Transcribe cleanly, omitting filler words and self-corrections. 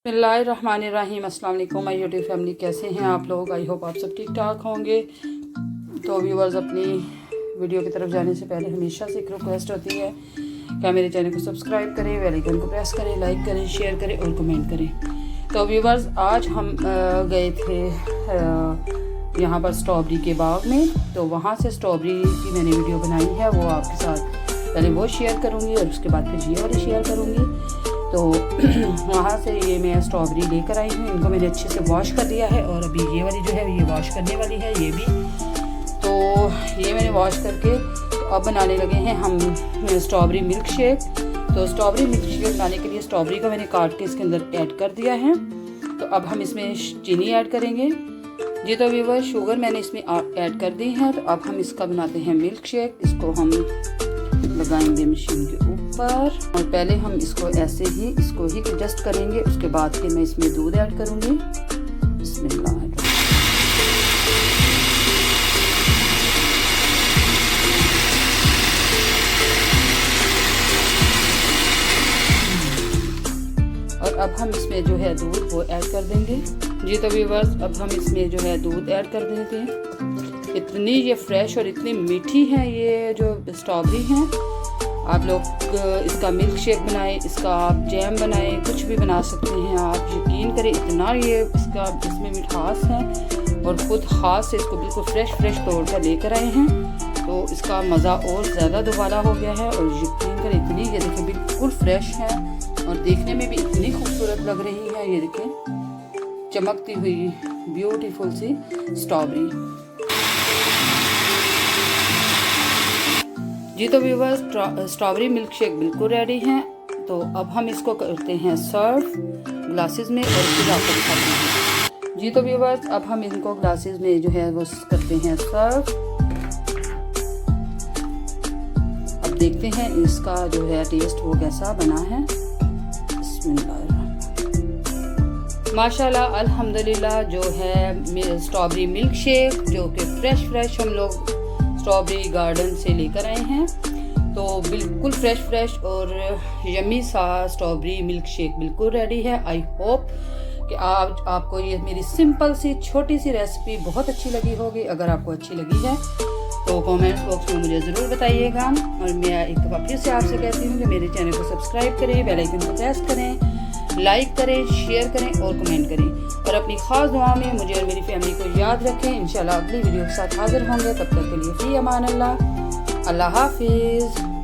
बिस्मिल्लाहिर्रहमानिर्रहीम। अस्सलाम वालेकुम माय यूट्यूब फैमिली, कैसे हैं आप लोग? आई होप आप सब ठीक ठाक होंगे। तो व्यूअर्स, अपनी वीडियो की तरफ जाने से पहले हमेशा से एक रिक्वेस्ट होती है कि मेरे चैनल को सब्सक्राइब करें, बेल आइकन को प्रेस करें, लाइक करें, शेयर करें और कमेंट करें। तो व्यूअर्स, आज हम गए थे यहाँ पर स्ट्रॉबेरी के बाग में। तो वहाँ से स्ट्रॉबेरी की मैंने वीडियो बनाई है, वो आपके साथ पहले वो शेयर करूँगी और उसके बाद फिर ये वाली शेयर करूँगी। तो वहाँ से ये मैं स्ट्रॉबेरी लेकर आई हूँ, इनको मैंने अच्छे से वॉश कर लिया है और अभी ये वाली जो है ये वॉश करने वाली है। ये भी तो ये मैंने वॉश करके तो अब बनाने लगे हैं हम स्ट्रॉबेरी मिल्क शेक। तो स्ट्रॉबेरी मिल्क शेक बनाने के लिए स्ट्रॉबेरी को मैंने काट के इसके अंदर ऐड कर दिया है। तो अब हम इसमें चीनी ऐड करेंगे जी। तो व्यूअर, शुगर मैंने इसमें ऐड कर दी है। तो अब हम इसका बनाते हैं मिल्क शेक। इसको हम लगाएंगे मशीन के ऊपर और पहले हम इसको ऐसे ही इसको ही एडजस्ट करेंगे। उसके बाद फिर मैं इसमें दूध ऐड करूंगी। बिस्मिल्लाह। और अब हम इसमें जो है दूध वो ऐड कर देंगे जी। तो व्यूअर्स, अब हम इसमें जो है दूध ऐड कर देते हैं। इतनी ये फ्रेश और इतनी मीठी है ये जो स्ट्रॉबेरी हैं। आप लोग इसका मिल्क शेक बनाएं, इसका आप जैम बनाएं, कुछ भी बना सकते हैं आप। यकीन करें, इतना ये इसमें मिठास है और ख़ुद हाथ से इसको बिल्कुल फ्रेश तोड़ कर लेकर आए हैं। तो इसका मज़ा और ज़्यादा दोबारा हो गया है। और यकीन करें, इतनी ये देखें बिल्कुल फ्रेश है और देखने में भी इतनी खूबसूरत लग रही है। ये देखें, चमकती हुई ब्यूटीफुल सी स्ट्रॉबेरी जी। तो व्यूअर्स, स्ट्रॉबेरी मिल्क शेक बिल्कुल रेडी है। तो अब हम इसको करते हैं सर्व ग्लासेस में और फिर आपको दिखाते हैं जी। तो व्यूअर्स, अब हम इनको ग्लासेस में जो है वो करते हैं सर्व। अब देखते हैं इसका जो है टेस्ट वो कैसा बना है। माशाल्लाह अल्हम्दुलिल्लाह जो है स्ट्रॉबेरी मिल्क शेक, जो कि फ्रेश हम लोग स्ट्रॉबेरी गार्डन से लेकर आए हैं। तो बिल्कुल फ्रेश और यम्मी सा स्ट्रॉबेरी मिल्क शेक बिल्कुल रेडी है। आई होप कि आपको ये मेरी सिंपल सी छोटी सी रेसिपी बहुत अच्छी लगी होगी। अगर आपको अच्छी लगी है तो कमेंट्स बॉक्स में मुझे ज़रूर बताइएगा। और मैं एक दफ़ा फिर से आपसे कहती हूँ कि मेरे चैनल को सब्सक्राइब करें, बेल आइकन को प्रेस करें, लाइक करें, शेयर करें और कमेंट करें। और अपनी ख़ास दुआ में मुझे और मेरी फैमिली को याद रखें। इंशाल्लाह अगली वीडियो के साथ हाजिर होंगे। तब तक के लिए फ़ी अमान अल्लाह। अल्लाह हाफिज़।